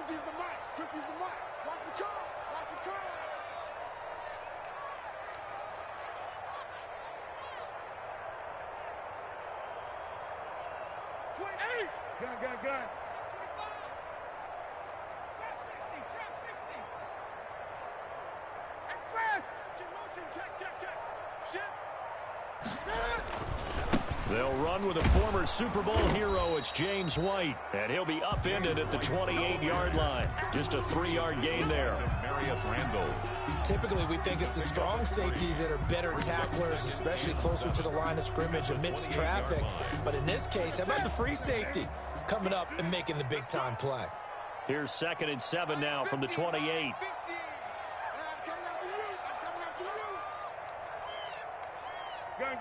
50's the mic. 50's the mic. Watch the curl. Watch the curl. Gun. They'll run with a former Super Bowl hero. It's James White, and he'll be upended at the 28-yard line. Just a 3-yard gain there. Typically, we think it's the strong safeties that are better tacklers, especially closer to the line of scrimmage amidst traffic. But in this case, how about the free safety coming up and making the big-time play? Here's 2nd and 7 now from the 28. Gun.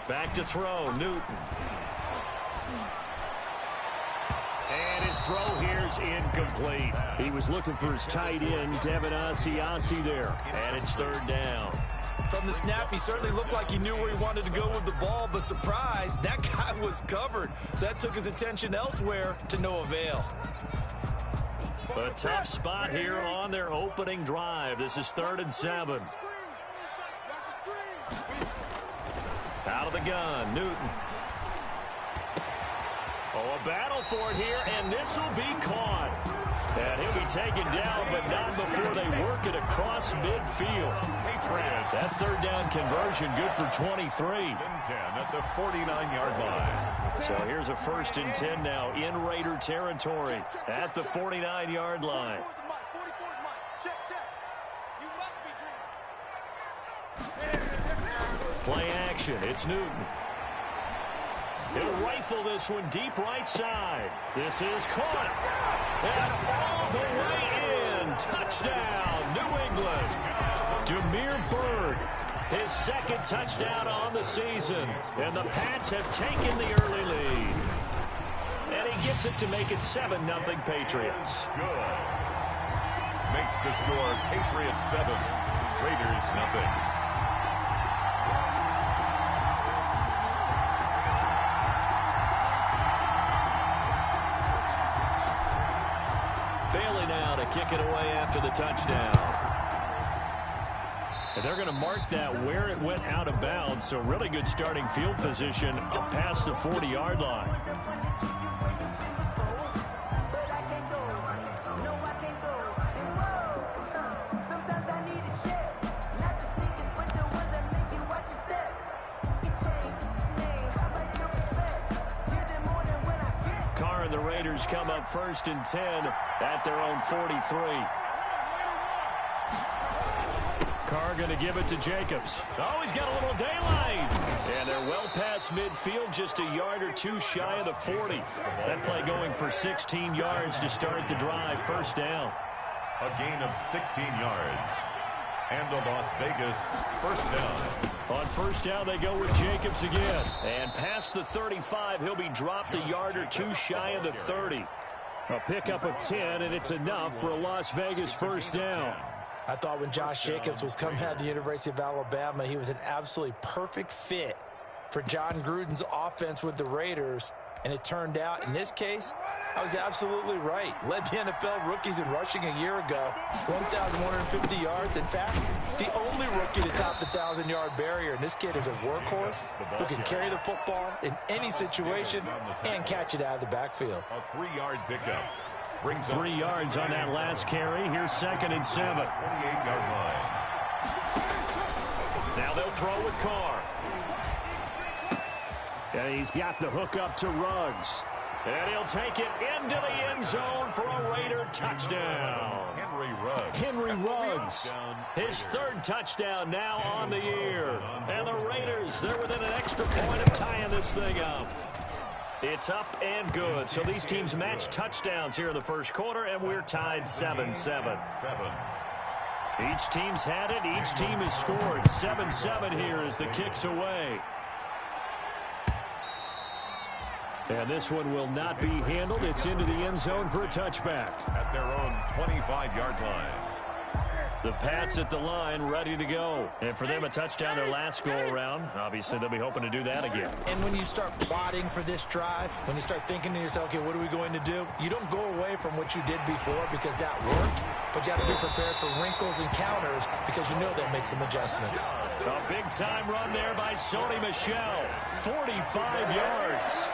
Back to throw, Newton. And his throw here's incomplete. He was looking for his tight end, Devin Asiasi there. And it's 3rd down. From the snap, he certainly looked like he knew where he wanted to go with the ball, but surprise, that guy was covered. So that took his attention elsewhere to no avail. A tough spot here on their opening drive. This is 3rd and 7. Out of the gun, Newton. Oh, a battle for it here, and this will be caught. And he'll be taken down, but not before they work it across midfield. That 3rd down conversion good for 23. 10 at the 49-yard line. So here's a 1st and 10 now in Raider territory at the 49-yard line. Play action. It's Newton. He'll rifle this one deep right side. This is caught. And all the way in. Touchdown, New England. Damiere Byrd, his 2nd touchdown on the season. And the Pats have taken the early lead. And he gets it to make it 7-0 Patriots. Good. Makes the score Patriots 7, Raiders 0. Kick it away after the touchdown. And they're going to mark that where it went out of bounds, so really good starting field position up past the 40-yard line. The Raiders come up 1st and 10 at their own 43. Carr going to give it to Jacobs. Oh, he's got a little daylight. And they're well past midfield, just a yard or two shy of the 40. That play going for 16 yards to start the drive. 1st down. A gain of 16 yards. And the Las Vegas 1st down. On 1st down, they go with Jacobs again. And past the 35, he'll be dropped a yard or two shy of the 30. A pickup of 10, and it's enough for a Las Vegas 1st down. I thought when Josh Jacobs was coming out of the University of Alabama, he was an absolutely perfect fit for John Gruden's offense with the Raiders. And it turned out, in this case, I was absolutely right. Led the NFL rookies in rushing a year ago. 1,150 yards. In fact, the only rookie to top the 1,000-yard barrier. And this kid is a workhorse who can carry the football in any situation and catch it out of the backfield. A 3-yard pickup. 3 yards on that last carry. Here's 2nd and 7. 28-yard line. Now they'll throw with Carr. And he's got the hook up to Ruggs. And he'll take it into the end zone for a Raider touchdown. Henry Ruggs, his 3rd touchdown now on the year. And the Raiders, they're within an extra point of tying this thing up. It's up and good. So these teams match touchdowns here in the 1st quarter, and we're tied 7-7. Each team's had it. Each team has scored. 7-7 here as the kick's away. And this one will not be handled. It's into the end zone for a touchback. At their own 25-yard line. The Pats at the line, ready to go. And for them, a touchdown their last go-around. Obviously, they'll be hoping to do that again. And when you start plotting for this drive, when you start thinking to yourself, okay, what are we going to do? You don't go away from what you did before because that worked, but you have to be prepared for wrinkles and counters because you know they'll make some adjustments. A big-time run there by Sony Michel. 45 yards.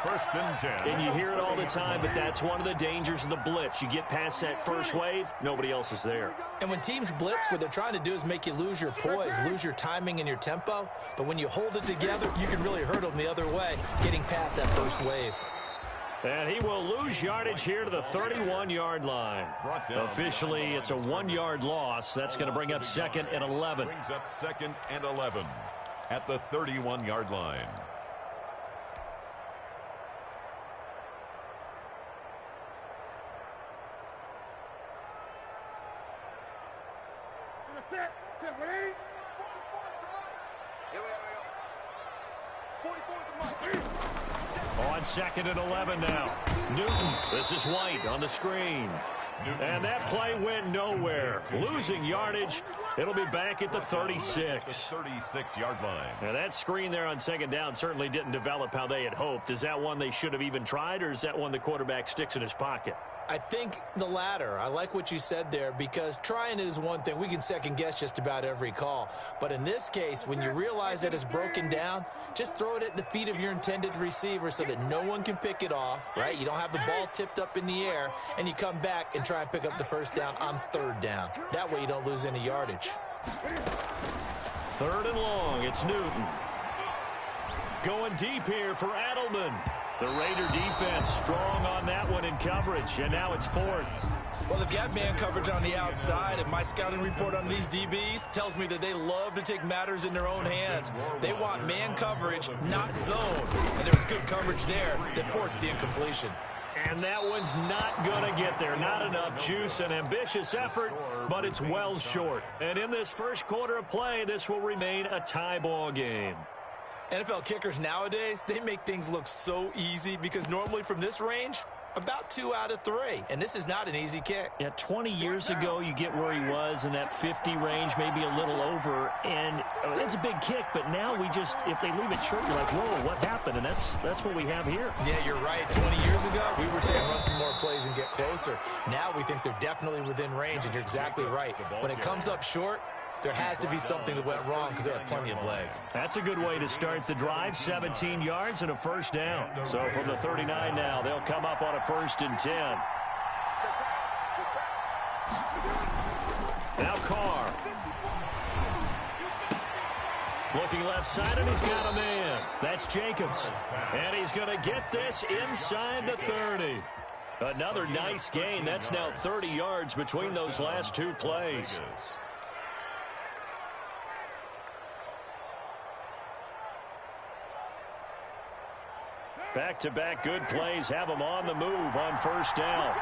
First and 10. And you hear it all the time, but that's one of the dangers of the blitz. You get past that first wave, nobody else is there. And when teams blitz, what they're trying to do is make you lose your poise, lose your timing and your tempo. But when you hold it together, you can really hurt them the other way, getting past that first wave. And he will lose yardage here to the 31-yard line. Officially, it's a 1-yard loss. That's going to bring up second and 11. Brings up second and 11 at the 31-yard line. On second and 11 now. Newton, this is White on the screen. And that play went nowhere. Losing yardage. It'll be back at the 36. The 36-yard line. Now that screen there on second down certainly didn't develop how they had hoped. Is that one they should have even tried, or is that one the quarterback sticks in his pocket? I think the latter. I like what you said there because trying it is one thing. We can second guess just about every call. But in this case, when you realize that it's broken down, just throw it at the feet of your intended receiver so that no one can pick it off, right? You don't have the ball tipped up in the air, and you come back and try and pick up the first down on third down. That way you don't lose any yardage. Third and long, it's Newton. Going deep here for Edelman. The Raider defense strong on that one in coverage, and now it's fourth. Well, they've got man coverage on the outside, and my scouting report on these DBs tells me that they love to take matters in their own hands. They want man coverage, not zone. And there was good coverage there that forced the incompletion. And that one's not going to get there. Not enough juice. An ambitious effort, but it's well short. And in this first quarter of play, this will remain a tie ball game. NFL kickers nowadays, they make things look so easy because normally from this range, about 2 out of 3. And this is not an easy kick. Yeah, 20 years ago, you get where he was in that 50 range, maybe a little over. And it's a big kick, but now we just, if they leave it short, you're like, whoa, what happened? And that's what we have here. Yeah, you're right. 20 years ago, we were saying run some more plays and get closer. Now we think they're definitely within range, and you're exactly right. When it comes up short, there has to be something that went wrong because they had plenty of leg. That's a good way to start the drive. 17 yards and a first down. So from the 39 now, they'll come up on a first and 10. Now Carr. Looking left side, and he's got a man. That's Jacobs. And he's going to get this inside the 30. Another nice gain. That's now 30 yards between those last two plays. Back-to-back good plays have them on the move on first down.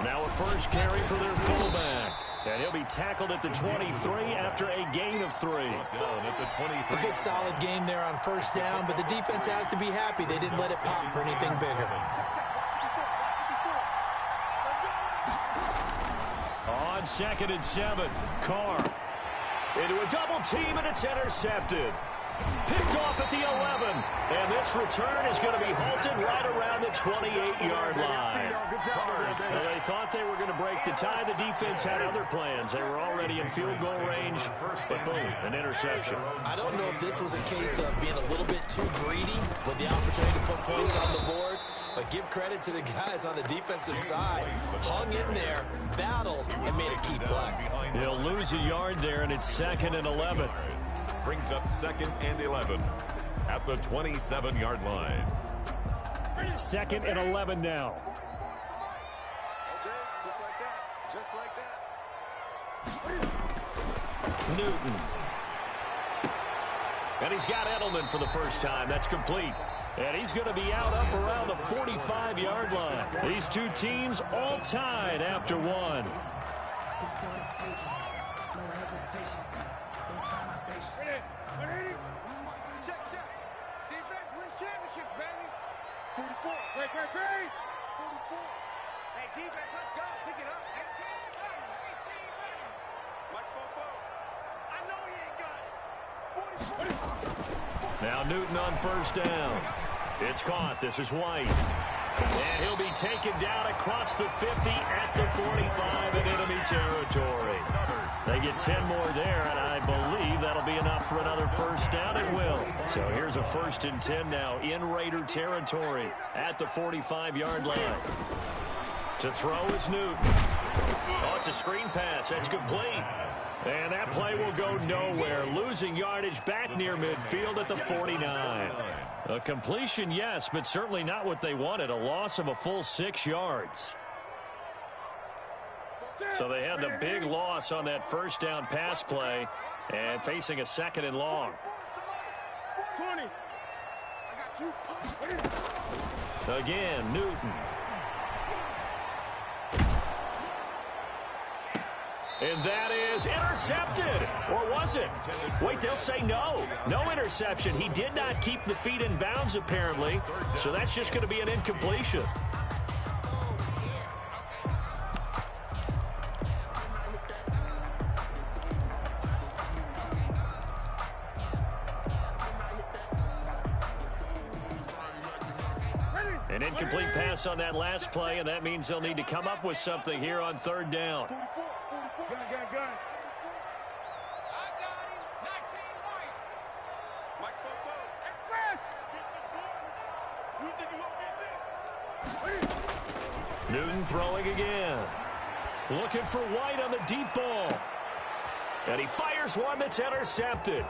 Now a first carry for their fullback. And he'll be tackled at the 23 after a gain of 3. A good solid game there on first down, but the defense has to be happy they didn't let it pop for anything bigger. On second and 7, Carr. Into a double team, and it's intercepted. Picked off at the 11. And this return is going to be halted right around the 28-yard line. Well, they thought they were going to break the tie. The defense had other plans. They were already in field goal range, but boom, an interception. I don't know if this was a case of being a little bit too greedy with the opportunity to put points on the board, but give credit to the guys on the defensive side. Hung in there, battled, and made a key play. They'll lose a yard there, and it's second and 11. Brings up second and 11 at the 27-yard line. Second and 11 now. Okay, just like that. Just like that. Newton. And he's got Edelman for the first time. That's complete. And he's going to be out up around the 45-yard line. These two teams all tied after one. Check, check. Defense wins championships, baby. 44. Great. 44. Hey, defense, let's go. Pick it up. 18 ready. Watch Bobo. I know he ain't got it. 40. Now Newton on first down. It's caught. This is White. And he'll be taken down across the 50 at the 45 in enemy territory. They get 10 more there, and I believe that'll be enough for another first down. It will. So here's a 1st and 10 now in Raider territory at the 45-yard line. To throw is Newton. Oh, it's a screen pass. That's complete. And that play will go nowhere. Losing yardage back near midfield at the 49. A completion, yes, but certainly not what they wanted. A loss of a full 6 yards. So they had the big loss on that first down pass play and facing a 2nd and long. 20. I got you. Again, Newton. And that is intercepted. Or was it? Wait, they'll say no. No interception. He did not keep the feet in bounds, apparently. So that's just going to be an incompletion. An incomplete pass on that last play, and that means they'll need to come up with something here on 3rd down. Gun. Newton throwing again. Looking for White on the deep ball. And he fires one that's intercepted.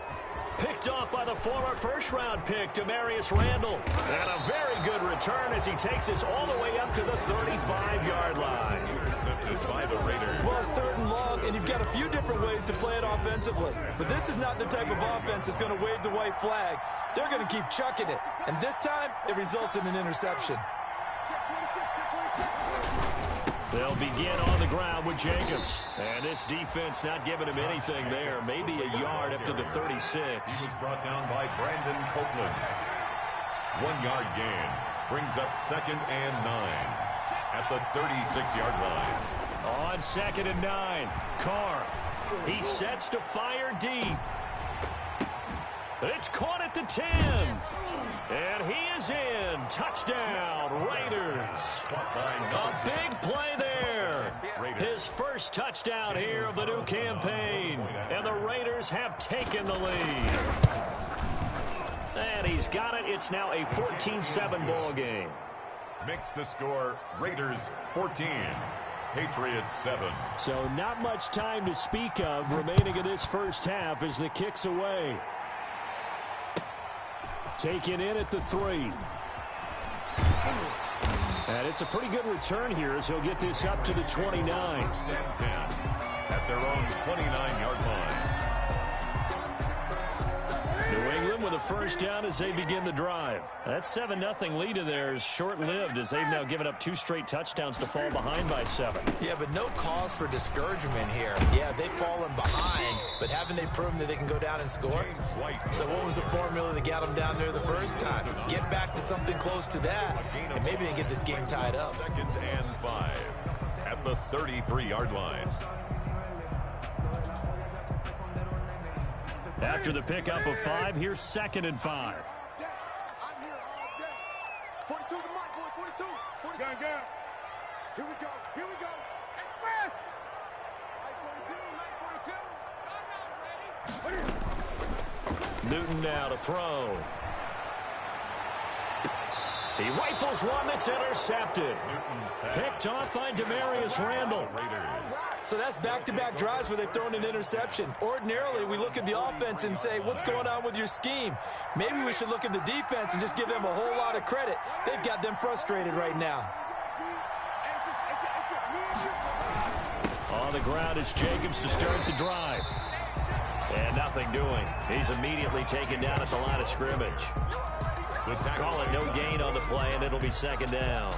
Picked off by the former first-round pick, Demarius Randall. And a very good return as he takes us all the way up to the 35-yard line. Intercepted by the Raiders. Well, it's 3rd and long, and you've got a few different ways to play it offensively. But this is not the type of offense that's going to wave the white flag. They're going to keep chucking it. And this time, it results in an interception. They'll begin on the ground with Jacobs. And this defense not giving him anything there. Maybe a yard up to the 36. He was brought down by Brandon Copeland. 1-yard gain. Brings up 2nd and 9 at the 36-yard line. On 2nd and 9, Carr. He sets to fire deep. It's caught at the 10. And he is in. Touchdown, Raiders. A big play there. His first touchdown here of the new campaign. And the Raiders have taken the lead. And he's got it. It's now a 14-7 ball game. Makes the score Raiders 14. Patriots 7. So not much time to speak of remaining in this first half as the kick's away. Taken in at the 3. And it's a pretty good return here as he'll get this up to the 29. 10 at their own 29-yard line. New England with a first down as they begin the drive. That 7-0 lead of theirs short-lived as they've now given up 2 straight touchdowns to fall behind by 7. Yeah, but no cause for discouragement here. Yeah, they've fallen behind, but haven't they proven that they can go down and score? So what was the formula that got them down there the first time? Get back to something close to that, and maybe they get this game tied up. 2nd and 5 at the 33-yard line. After the pickup of 5, here's 2nd and 5. I'm here all day. 42 to Mike, boys. 42. 42. Gun. Here we go. Hey, fast. Mike 42. I'm not ready. Newton now to throw. He rifles one that's intercepted. Picked off by Demarius Randall. So that's back-to-back drives where they've thrown an interception. Ordinarily, we look at the offense and say, what's going on with your scheme? Maybe we should look at the defense and just give them a whole lot of credit. They've got them frustrated right now. On the ground, it's Jacobs to start the drive. And nothing doing. He's immediately taken down at the line of scrimmage. Call it no gain on the play, and it'll be 2nd down.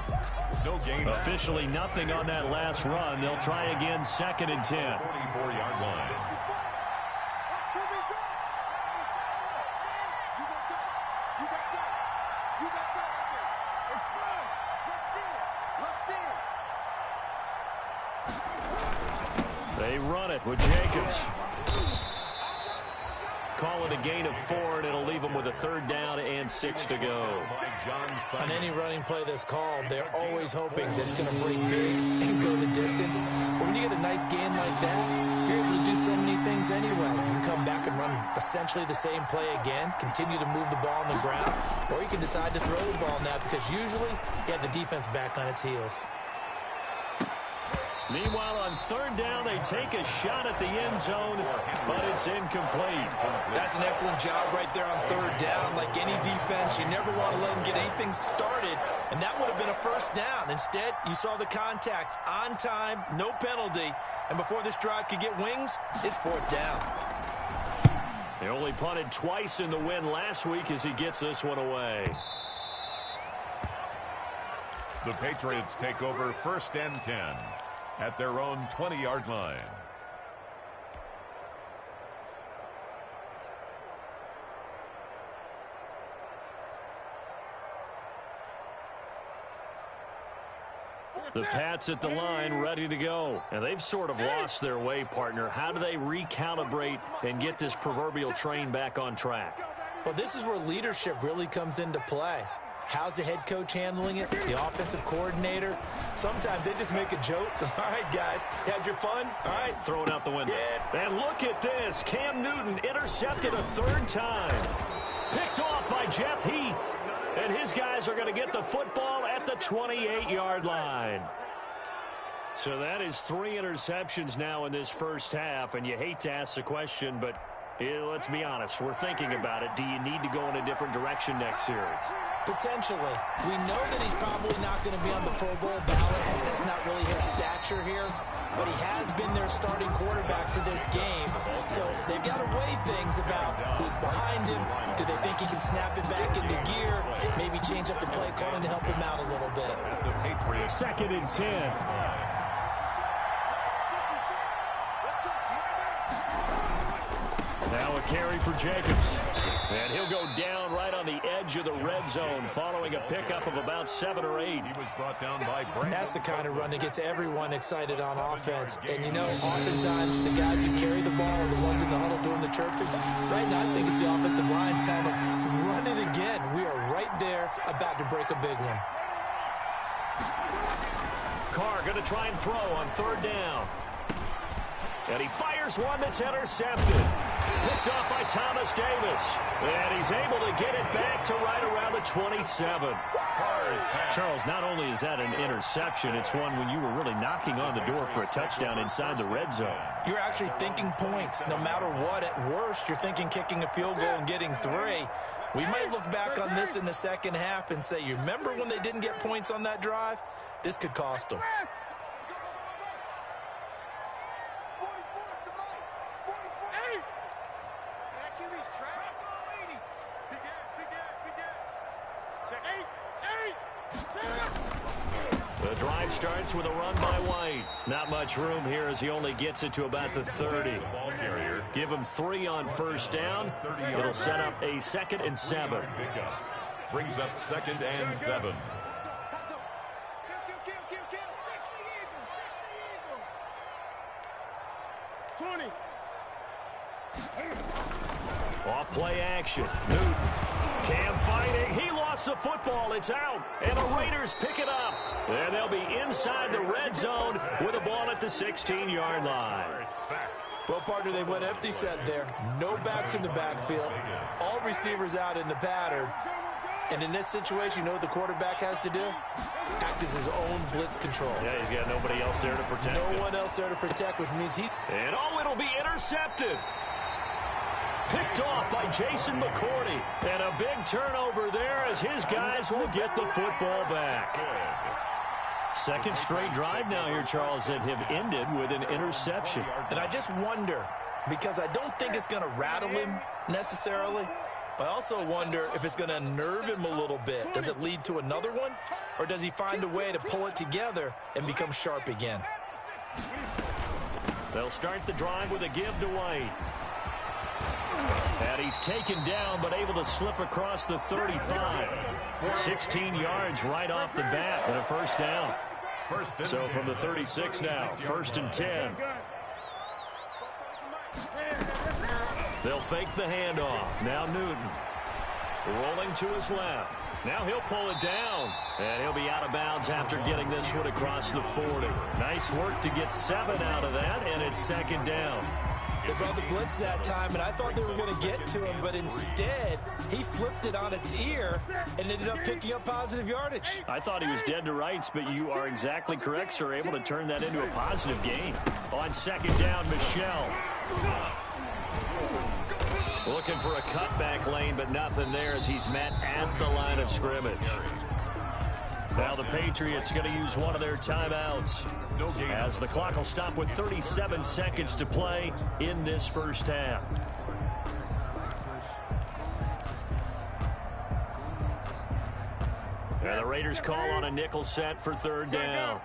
No gain. Officially nothing on that last run. They'll try again 2nd and 10. 44-yard line. They run it with Jacobs. Call it a gain of 4, and it'll leave them with a 3rd down and 6 to go. On any running play that's called, they're always hoping that it's going to break big and go the distance. But when you get a nice gain like that, you're able to do so many things anyway. You can come back and run essentially the same play again, continue to move the ball on the ground, or you can decide to throw the ball now because usually you have the defense back on its heels. Meanwhile, on 3rd down, they take a shot at the end zone, but it's incomplete. That's an excellent job right there on 3rd down. Like any defense, you never want to let them get anything started, and that would have been a 1st down. Instead, you saw the contact on time, no penalty, and before this drive could get wings, it's 4th down. They only punted twice in the win last week as he gets this one away. The Patriots take over 1st and 10. At their own 20-yard line. The Pats at the line, ready to go. And they've sort of lost their way, partner. How do they recalibrate and get this proverbial train back on track? Well, this is where leadership really comes into play. How's the head coach handling it? The offensive coordinator? Sometimes they just make a joke. All right, guys, had your fun? All right. Throw it out the window. Yeah. And look at this. Cam Newton intercepted a 3rd time. Picked off by Jeff Heath. And his guys are going to get the football at the 28-yard line. So that is 3 interceptions now in this 1st half. And you hate to ask the question, but let's be honest. We're thinking about it. Do you need to go in a different direction next series? Potentially. We know that he's probably not going to be on the Pro Bowl ballot. That's not really his stature here. But he has been their starting quarterback for this game. So they've got to weigh things about who's behind him. Do they think he can snap it back into gear? Maybe change up the play calling to help him out a little bit. 2nd and 10. Now a carry for Jacobs. And he'll go down right on the edge of the red zone following a pickup of about 7 or 8. He was brought down by Brandon. And that's the kind of run that gets everyone excited on offense. And, you know, oftentimes the guys who carry the ball are the ones in the huddle doing the chirping. Right now, I think it's the offensive line telling them, run it again. We are right there about to break a big one. Carr going to try and throw on 3rd down. And he fires one that's intercepted. Picked off by Thomas Davis. And he's able to get it back to right around the 27. Charles, not only is that an interception, it's one when you were really knocking on the door for a touchdown inside the red zone. You're actually thinking points. No matter what, at worst, you're thinking kicking a field goal and getting 3. We might look back on this in the 2nd half and say, you remember when they didn't get points on that drive? This could cost them. The drive starts with a run by White. Not much room here as he only gets it to about the 30. Give him 3 on 1st down. It'll set up a 2nd and 7. Brings up 2nd and 7. Off play action. Newton. Cam fighting. He lost the football. It's out. And the Raiders pick it up. And they'll be inside the red zone with the ball at the 16-yard line. Well, partner, they went empty set there. No backs in the backfield. All receivers out in the pattern. And in this situation, you know what the quarterback has to do? Act as his own blitz control. Yeah, he's got nobody else there to protect him. No one else there to protect, which means he's... And it'll be intercepted. Picked off by Jason McCourty. And a big turnover there as his guys will get the football back. Second straight drive now here, Charles, that have ended with an interception. And I just wonder, because I don't think it's going to rattle him necessarily, I also wonder if it's going to unnerve him a little bit. Does it lead to another one? Or does he find a way to pull it together and become sharp again? They'll start the drive with a give to White. And he's taken down, but able to slip across the 35. 16 yards right off the bat and a first down. So from the 36 now, 1st and 10. They'll fake the handoff. Now Newton rolling to his left. Now he'll pull it down, and he'll be out of bounds after getting this one across the 40. Nice work to get 7 out of that, and it's 2nd down. They brought the blitz that time, and I thought they were going to get to him, but instead, he flipped it on its ear and ended up picking up positive yardage. I thought he was dead to rights, but you are exactly correct, sir. Able to turn that into a positive gain. On 2nd down, Michelle. Looking for a cutback lane, but nothing there as he's met at the line of scrimmage. Now the Patriots going to use one of their timeouts as the clock will stop with 37 seconds to play in this first half. And the Raiders call on a nickel set for 3rd down.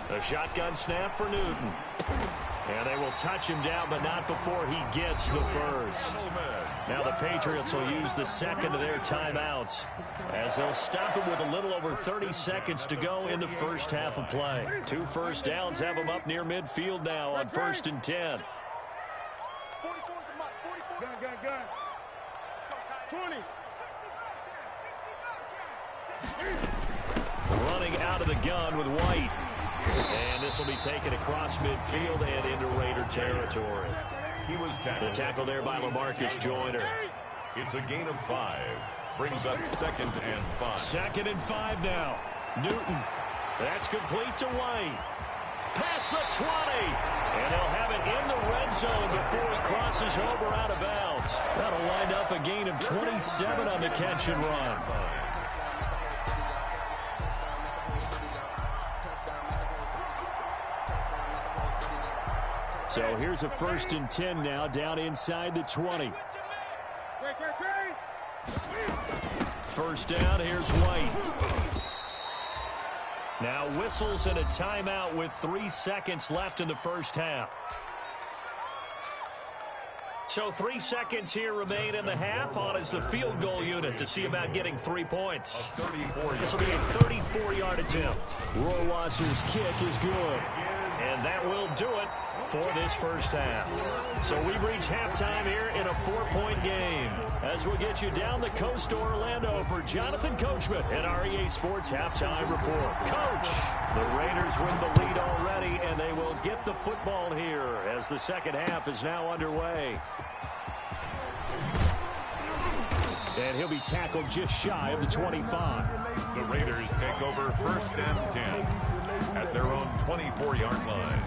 A shotgun snap for Newton. And they will touch him down, but not before he gets the first. Now the Patriots will use the 2nd of their timeouts as they'll stop him with a little over 30 seconds to go in the first half of play. 2 first downs have him up near midfield now on 1st and 10. 20. Running out of the gun with White. And this will be taken across midfield and into Raider territory. The tackle there by LaMarcus Joyner. It's a gain of 5. Brings up 2nd and 5. 2nd and 5 now. Newton. That's complete to White. Past the 20. And they'll have it in the red zone before he crosses over out of bounds. That'll wind up a gain of 27 on the catch and run. So here's a 1st and 10 now down inside the 20. 1st down, here's White. Now whistles and a timeout with 3 seconds left in the first half. So 3 seconds here remain in the half on as the field goal unit to see about getting 3 points. This will be a 34-yard attempt. Rohrwasser's kick is good. And that will do it for this first half. So we've reached halftime here in a 4-point game. As we'll get you down the coast to Orlando for Jonathan Coachman at our EA Sports Halftime Report. Coach, the Raiders with the lead already, and they will get the football here as the 2nd half is now underway. And he'll be tackled just shy of the 25. The Raiders take over 1st and 10 at their own 24-yard line.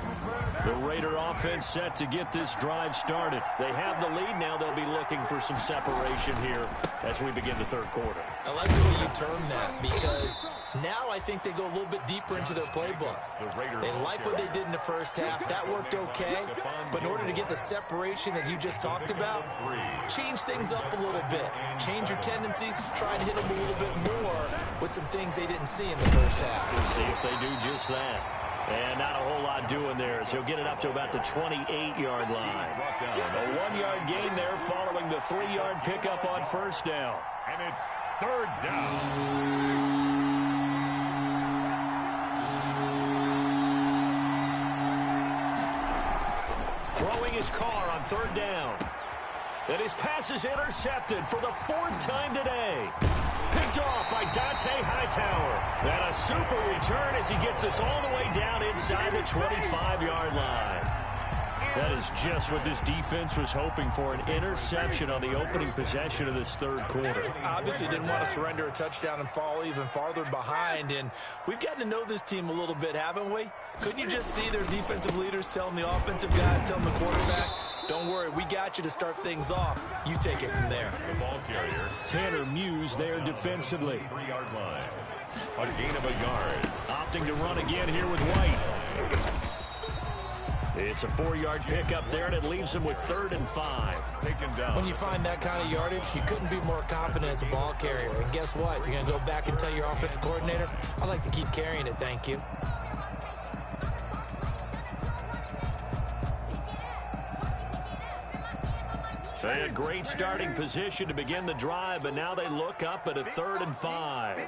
The Raider offense set to get this drive started. They have the lead now. They'll be looking for some separation here as we begin the 3rd quarter. I like the way you term that because now I think they go a little bit deeper into their playbook. They like what they did in the first half. That worked okay. But in order to get the separation that you just talked about, change things up a little bit. Change your tendencies. Try and hit them a little bit more with some things they didn't see in the first half. We'll see if they do just that. And not a whole lot doing there as he'll get it up to about the 28-yard line. A 1-yard gain there following the 3-yard pickup on 1st down. And it's 3rd down. Throwing his car on 3rd down. And his pass is intercepted for the 4th time today. Picked off by Dante Hightower. And a super return as he gets us all the way down inside the 25-yard line. That is just what this defense was hoping for, an interception on the opening possession of this 3rd quarter. Obviously didn't want to surrender a touchdown and fall even farther behind, and we've gotten to know this team a little bit, haven't we? Couldn't you just see their defensive leaders telling the offensive guys, telling the quarterback, don't worry, we got you to start things off. You take it from there. The ball carrier. Tanner Muse there defensively. 3-yard line. A gain of a yard. Opting to run again here with White. It's a 4-yard pickup there, and it leaves him with 3rd and 5. Taken down. When you find that kind of yardage, you couldn't be more confident as a ball carrier. And guess what? You're going to go back and tell your offensive coordinator, I'd like to keep carrying it, thank you. They had a great starting position to begin the drive, but now they look up at a 3rd and 5.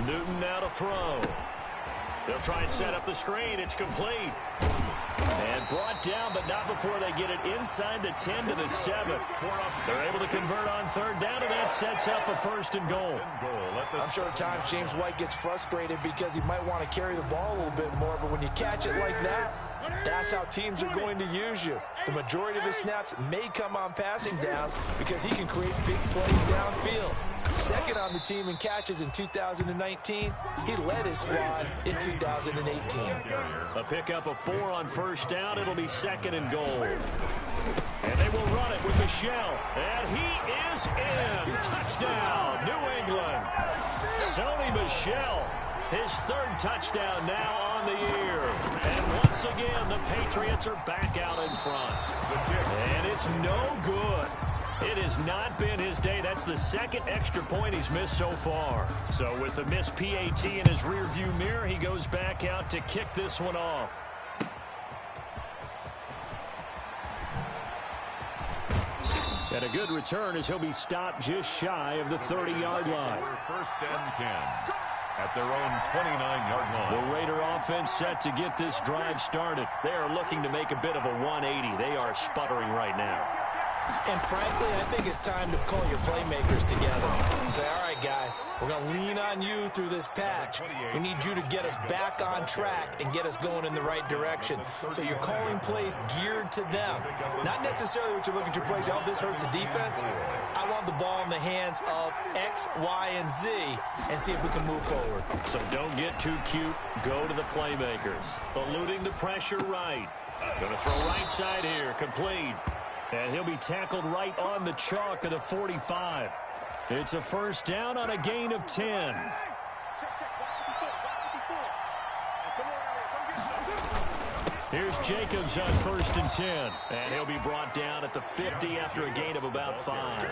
Newton now to throw. They'll try and set up the screen. It's complete. And brought down, but not before they get it inside the 10 to the 7. They're able to convert on 3rd down, and that sets up a 1st and goal. I'm sure at times James White gets frustrated because he might want to carry the ball a little bit more, but when you catch it like that, that's how teams are going to use you. The majority of his snaps may come on passing downs because he can create big plays downfield. Second on the team in catches in 2019. He led his squad in 2018. A pickup of 4 on 1st down. It'll be 2nd and goal. And they will run it with Michelle. And he is in. Touchdown, New England. Sony Michel, his 3rd touchdown now on the year. And once again, the Patriots are back out in front. And it's no good. It has not been his day. That's the 2nd extra point he's missed so far. So with the missed PAT in his rearview mirror, he goes back out to kick this one off. And a good return as he'll be stopped just shy of the 30-yard line. 1st and 10 at their own 29-yard line. The Raider offense set to get this drive started. They are looking to make a bit of a 180. They are sputtering right now. And frankly, I think it's time to call your playmakers together and say, all right, guys, we're going to lean on you through this patch. We need you to get us back on track and get us going in the right direction. So you're calling plays geared to them. Not necessarily what you look at your plays, oh, this hurts the defense. I want the ball in the hands of X, Y, and Z and see if we can move forward. So don't get too cute. Go to the playmakers. Eluding the pressure right. Going to throw right side here. Complete. And he'll be tackled right on the chalk of the 45. It's a 1st down on a gain of 10. Here's Jacobs on 1st and 10. And he'll be brought down at the 50 after a gain of about 5.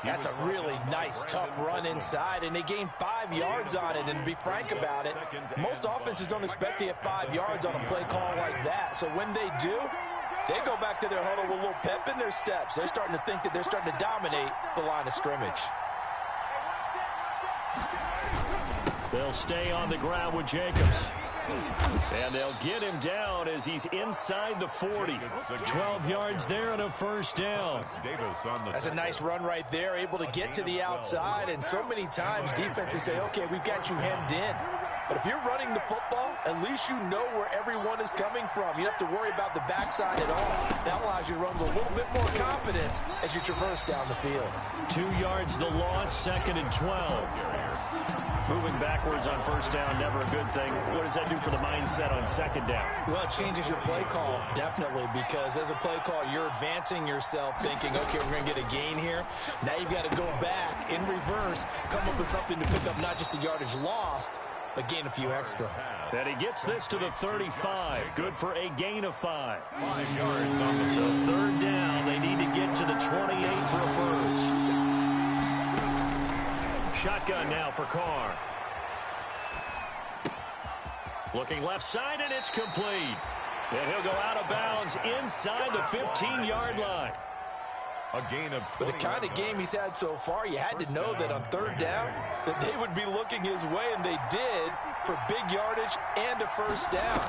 That's a really nice, tough run inside, and they gained 5 yards on it. And to be frank about it, most offenses don't expect to get 5 yards on a play call like that. So when they do, they go back to their huddle with a little pep in their steps. They're starting to think that they're starting to dominate the line of scrimmage. They'll stay on the ground with Jacobs. And they'll get him down as he's inside the 40. 12 yards there and a 1st down. That's a nice run right there, able to get to the outside. And so many times defenses say, okay, we've got you hemmed in. But if you're running the football, at least you know where everyone is coming from. You don't have to worry about the backside at all. That allows you to run with a little bit more confidence as you traverse down the field. 2 yards the loss, 2nd and 12. Moving backwards on 1st down, never a good thing. What does that do for the mindset on 2nd down? Well, it changes your play call, definitely, because as a play call, you're advancing yourself thinking, okay, we're going to get a gain here. Now you've got to go back in reverse, come up with something to pick up not just the yardage lost, but gain a few extra. And he gets this to the 35. Good for a gain of 5. 5 yards on the So 3rd down, they need to get to the 28 for a 1st. Shotgun now for Carr. Looking left side, and it's complete. And he'll go out of bounds inside the 15-yard line. A gain of 20. With the kind of game he's had so far, you had to know that on 3rd down that they would be looking his way, and they did, for big yardage and a 1st down.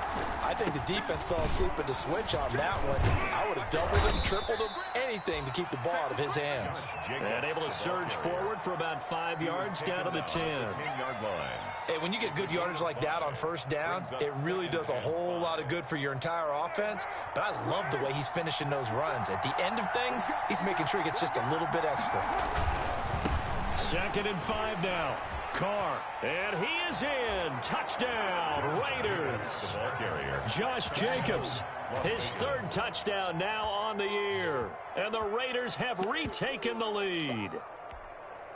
I think the defense fell asleep at the switch on that one. I would have doubled him, tripled him, anything to keep the ball out of his hands. And able to surge forward for about 5 yards down to the 10. 10-yard line. Hey, when you get good yardage like that on 1st down, it really does a whole lot of good for your entire offense. But I love the way he's finishing those runs. At the end of things, he's making sure he gets just a little bit extra. 2nd and 5 now. Carr, and he is in. Touchdown, Raiders. Josh Jacobs, his 3rd touchdown now on the year. And the Raiders have retaken the lead.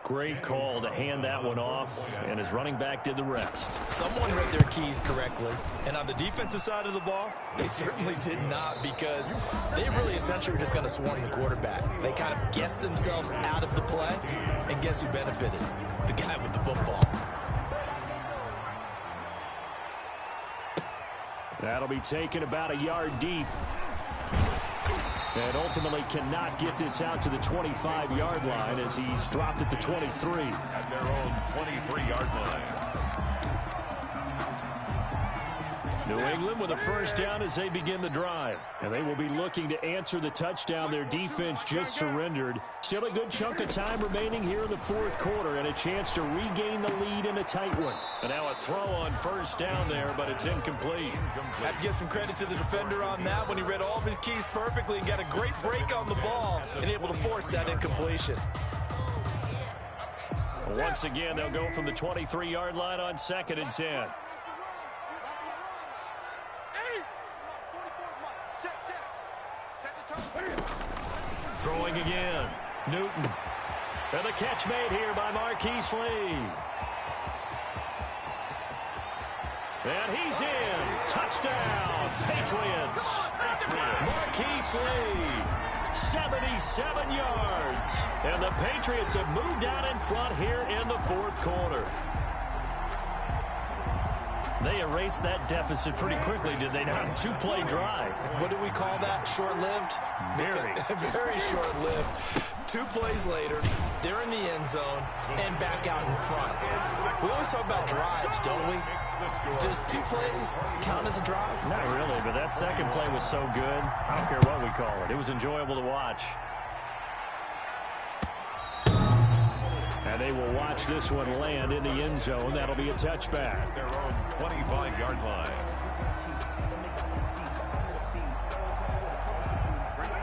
Great call to hand that one off, and his running back did the rest. Someone read their keys correctly, and on the defensive side of the ball, they certainly did not, because they really essentially were just going to swarm the quarterback. They kind of guessed themselves out of the play, and guess who benefited? The guy with the football. That'll be taken about a yard deep. And ultimately cannot get this out to the 25-yard line as he's dropped at the 23. At their own 23-yard line. New England with a first down as they begin the drive. And they will be looking to answer the touchdown their defense just surrendered. Still a good chunk of time remaining here in the fourth quarter and a chance to regain the lead in a tight one. And now a throw on first down there, but it's incomplete. Have to give some credit to the defender on that when he read all of his keys perfectly and got a great break on the ball and able to force that incompletion. Once again, they'll go from the 23-yard line on 2nd and 10. Throwing again. Newton. And the catch made here by Marquise Lee. And he's in. Touchdown, Patriots. Marquise Lee, 77 yards. And the Patriots have moved out in front here in the fourth quarter. They erased that deficit pretty quickly, did they not? 2-play drive. What do we call that? Short-lived? Very. Very short-lived. 2 plays later, they're in the end zone and back out in front. We always talk about drives, don't we? Does 2 plays count as a drive? Not really, but that second play was so good. I don't care what we call it. It was enjoyable to watch. And they will watch this one land in the end zone. That'll be a touchback. Their own 25-yard line.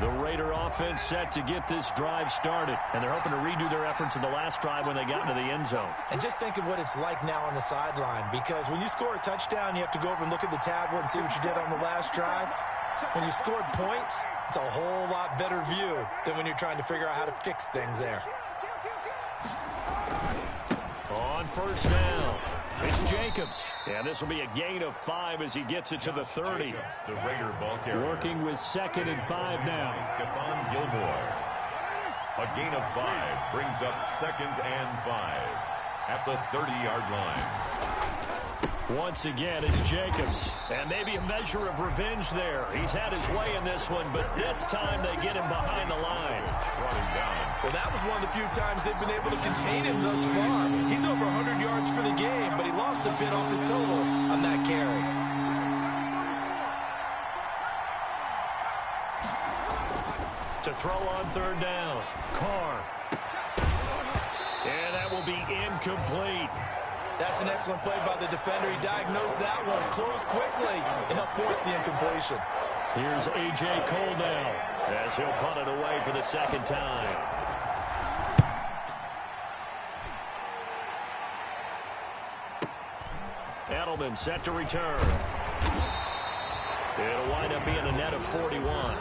The Raider offense set to get this drive started. And they're hoping to redo their efforts in the last drive when they got into the end zone. And just think of what it's like now on the sideline, because when you score a touchdown, you have to go over and look at the tablet and see what you did on the last drive. When you scored points, it's a whole lot better view than when you're trying to figure out how to fix things there. On first down, it's Jacobs. And this will be a gain of 5 as he gets it to the 30. The Raider ball carrier. Working with 2nd and 5 now. Stephon Gilmore. A gain of 5 brings up 2nd and 5 at the 30-yard line. Once again, it's Jacobs. And maybe a measure of revenge there. He's had his way in this one, but this time they get him behind the line. Brought him down. Well, that was one of the few times they've been able to contain him thus far. He's over 100 yards for the game, but he lost a bit off his total on that carry. To throw on 3rd down, Carr. And that will be incomplete. That's an excellent play by the defender. He diagnosed that one, closed quickly, and helped force the incompletion. Here's A.J. Cole now as he'll punt it away for the 2nd time. Edelman set to return. It'll wind up being a net of 41.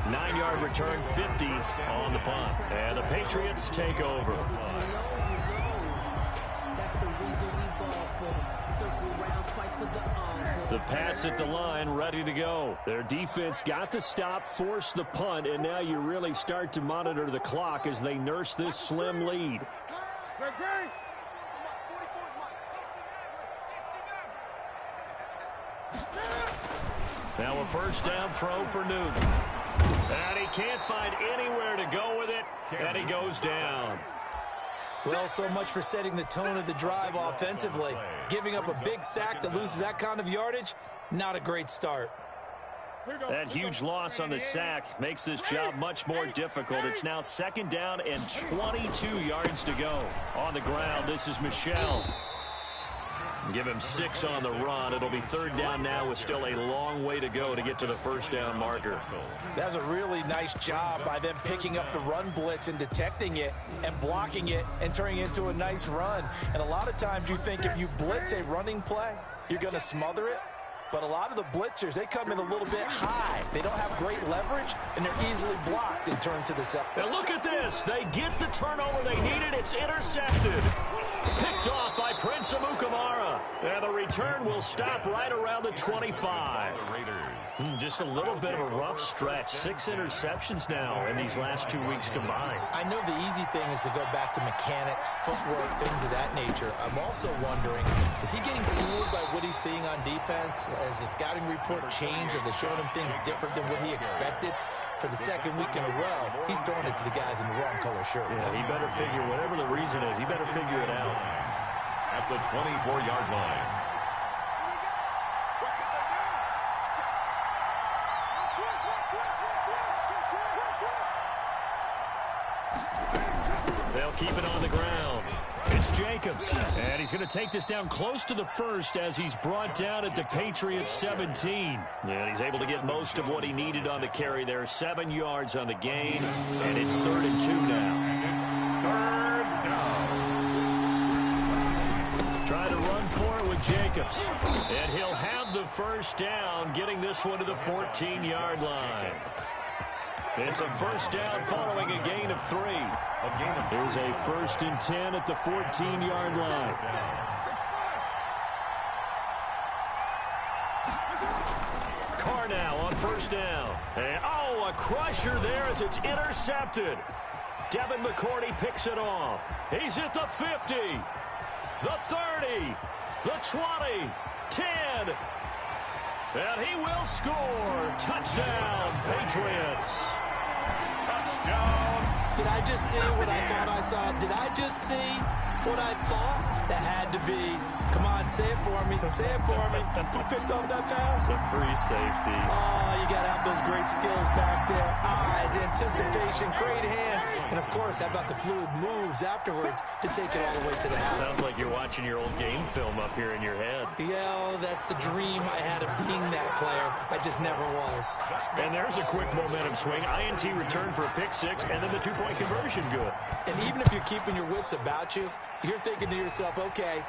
9-yard return, 50 on the punt. And the Patriots take over. The Pats at the line, ready to go. Their defense got the stop, forced the punt, and now you really start to monitor the clock as they nurse this slim lead. Now a first down throw for Newton. And he can't find anywhere to go with it, and he goes down. Well, so much for setting the tone of the drive offensively. Giving up a big sack that loses that kind of yardage, not a great start. That huge loss on the sack makes this job much more difficult. It's now 2nd down and 22 yards to go. On the ground, this is Michel. Give him 6 on the run. It'll be 3rd down now with still a long way to go to get to the first down marker. That's a really nice job by them picking up the run blitz and detecting it and blocking it and turning it into a nice run. And a lot of times you think if you blitz a running play, you're going to smother it. But a lot of the blitzers, they come in a little bit high. They don't have great leverage, and they're easily blocked and turned to the second. And look at this. They get the turnover they needed, and It's intercepted. Picked off by Prince Amukamara. And the return will stop right around the 25. Just a little bit of a rough stretch. 6 interceptions now in these last 2 weeks combined. I know the easy thing is to go back to mechanics, footwork, things of that nature. I'm also wondering, is he getting fooled by what he's seeing on defense? Has the scouting report changed? Are they showing him things different than what he expected? For the second week in a row, he's throwing it to the guys in the wrong color shirts. Yeah, he better figure, whatever the reason is, he better figure it out. At the 24-yard line. They'll keep it on the ground. It's Jacobs, and he's going to take this down close to the first as he's brought down at the Patriots 17. And he's able to get most of what he needed on the carry there. 7 yards on the gain, and it's 3rd and 2 now. Third down. Try to run for it with Jacobs, and he'll have the first down, getting this one to the 14-yard line. It's a first down following a gain of 3. Here's a 1st and 10 at the 14-yard line. Carr now on first down. And, oh, a crusher there as it's intercepted. Devin McCourty picks it off. He's at the 50, the 30, the 20, 10. And he will score. Touchdown, Patriots. Touchdown. Did I just see what I thought I saw? Did I just see what I thought? That had to be. Come on, say it for me. Say it for me. Who picked up that pass? The free safety. Oh, you got to have those great skills back there. Eyes, anticipation, great hands. And, of course, how about the fluid moves afterwards to take it all the way to the house? Sounds like you're watching your old game film up here in your head. Yeah, that's the dream I had of being that player. I just never was. And there's a quick momentum swing. INT return for a pick 6, and then the 2-point conversion good. And even if you're keeping your wits about you, you're thinking to yourself, okay,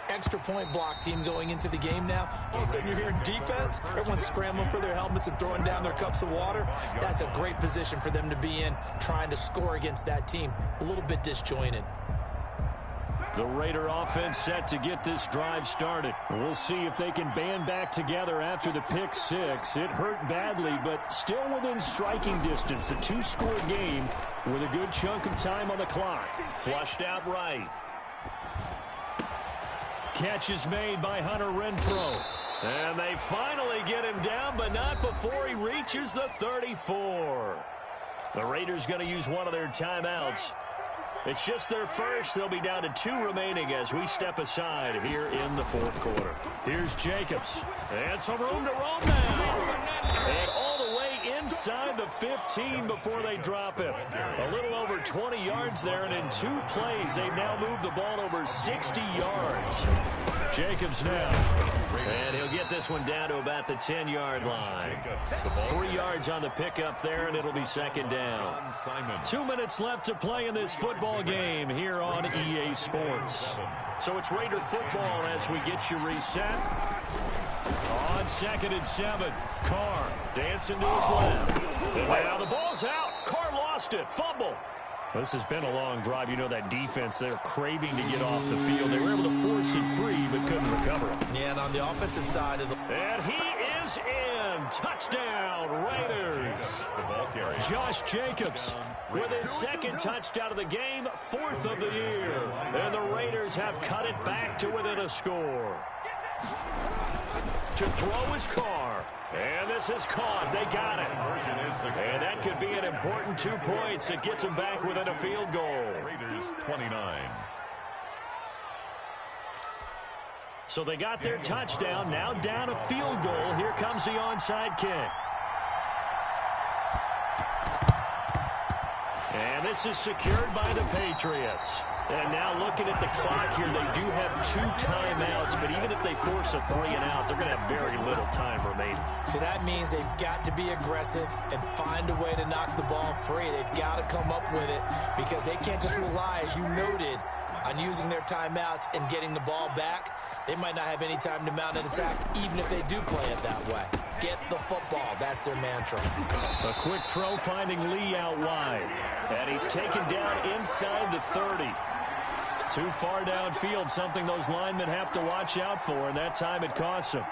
extra point block team going into the game now. All of a sudden you're hearing defense. Everyone's scrambling for their helmets and throwing down their cups of water. That's a great position for them to be in, trying to score against that team. A little bit disjointed. The Raider offense set to get this drive started. We'll see if they can band back together after the pick 6. It hurt badly, but still within striking distance. A 2-score game with a good chunk of time on the clock. Flushed out right. Catch is made by Hunter Renfrow. And they finally get him down, but not before he reaches the 34. The Raiders going to use one of their timeouts. It's just their first. They'll be down to 2 remaining as we step aside here in the 4th quarter. Here's Jacobs. And some room to roam now. And all the way inside the 15 before they drop him. A little over 20 yards there, and in 2 plays, they've now moved the ball over 60 yards. Jacobs now. And he'll get this one down to about the 10-yard line. 3 yards on the pickup there, and it'll be 2nd down. 2 minutes left to play in this football game here on EA Sports. So it's Raider football as we get you reset. On 2nd and 7, Carr dancing to his left. And now the ball's out. Carr lost it. Fumble. This has been a long drive. You know that defense, they're craving to get off the field. They were able to force it free, but couldn't recover it. Yeah, and on the offensive side of the... And he is in. Touchdown, Raiders. Josh Jacobs with his 2nd touchdown of the game, 4th of the year. And the Raiders have cut it back to within a score. To throw is Carr. And this is caught. They got it. And that could be an important 2 points. It gets them back within a field goal. Raiders 29. So they got their touchdown. Now down a field goal. Here comes the onside kick. And this is secured by the Patriots. And now looking at the clock here, they do have 2 timeouts, but even if they force a 3 and out, they're going to have very little time remaining. So that means they've got to be aggressive and find a way to knock the ball free. They've got to come up with it because they can't just rely, as you noted, on using their timeouts and getting the ball back. They might not have any time to mount an attack, even if they do play it that way. Get the football. That's their mantra. A quick throw finding Lee out wide. And he's taken down inside the 30. Too far downfield, something those linemen have to watch out for, and that time it costs them.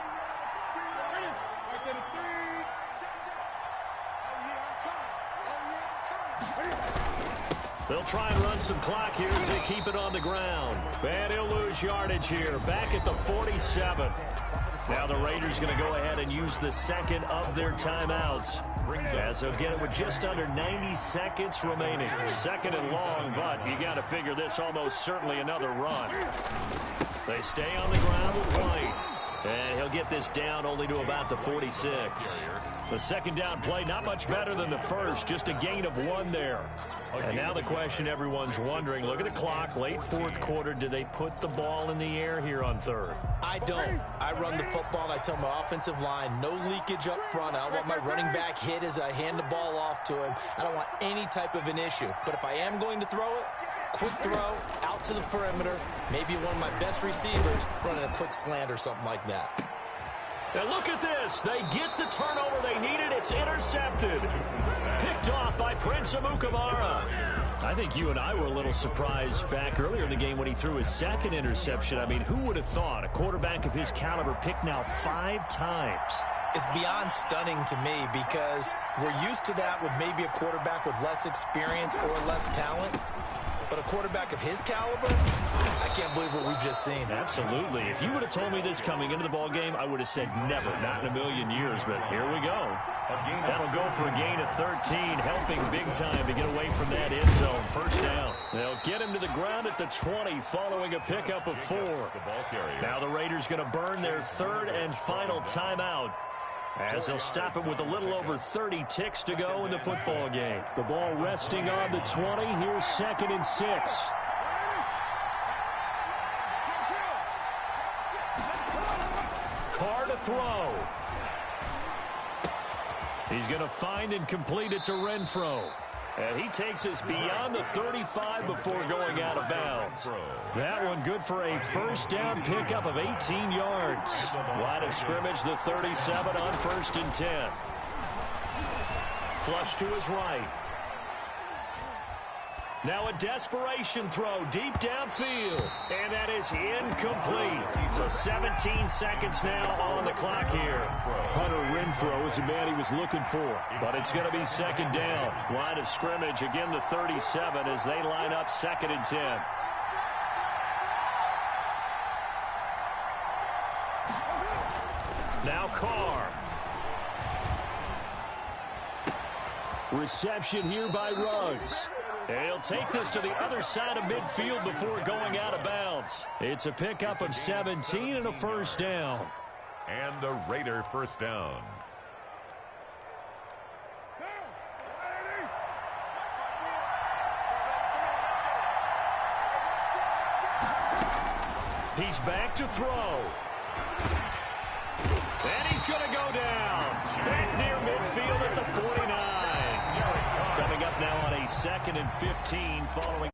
They'll try and run some clock here as they keep it on the ground. And he'll lose yardage here, back at the 47. Now the Raiders going to go ahead and use the second of their timeouts, as they'll get it with just under 90 seconds remaining. Second and long, but you got to figure this almost certainly another run. They stay on the ground with White, and he'll get this down only to about the 46. The second down play, not much better than the first, just a gain of 1 there. And now the question everyone's wondering, look at the clock, late fourth quarter, do they put the ball in the air here on third? I don't. I run the football, and I tell my offensive line, no leakage up front. I don't want my running back hit as I hand the ball off to him. I don't want any type of an issue. But if I am going to throw it, quick throw, out to the perimeter, maybe one of my best receivers running a quick slant or something like that. And look at this. They get the turnover they needed. It's intercepted. Picked off by Prince Amukamara. I think you and I were a little surprised back earlier in the game when he threw his second interception. I mean, who would have thought a quarterback of his caliber picked now 5 times? It's beyond stunning to me because we're used to that with maybe a quarterback with less experience or less talent. But a quarterback of his caliber, I can't believe what we've just seen. Absolutely. If you would have told me this coming into the ball game, I would have said never, not in a million years. But here we go. That'll go for a gain of 13, helping big time to get away from that end zone. First down. They'll get him to the ground at the 20 following a pickup of 4. Now the Raiders going to burn their third and final timeout, as they'll stop it with a little over 30 ticks to go in the football game. The ball resting on the 20. Here's 2nd and 6. Carr to throw. He's going to find and complete it to Renfro. And he takes us beyond the 35 before going out of bounds. That one good for a first down pickup of 18 yards. Line of scrimmage, the 37 on 1st and 10. Flush to his right. Now a desperation throw deep downfield. And that is incomplete. So 17 seconds now on the clock here. Hunter Renfro is the man he was looking for. But it's going to be 2nd down. Line of scrimmage, again the 37 as they line up 2nd and 10. Now Carr. Reception here by Ruggs. And he'll take this to the other side of midfield before going out of bounds. It's a pickup of 17 and a first down. And a Raider first down. He's back to throw. And he's going to go down. Back near midfield at the 49. Coming up now on a 2nd and 15 following.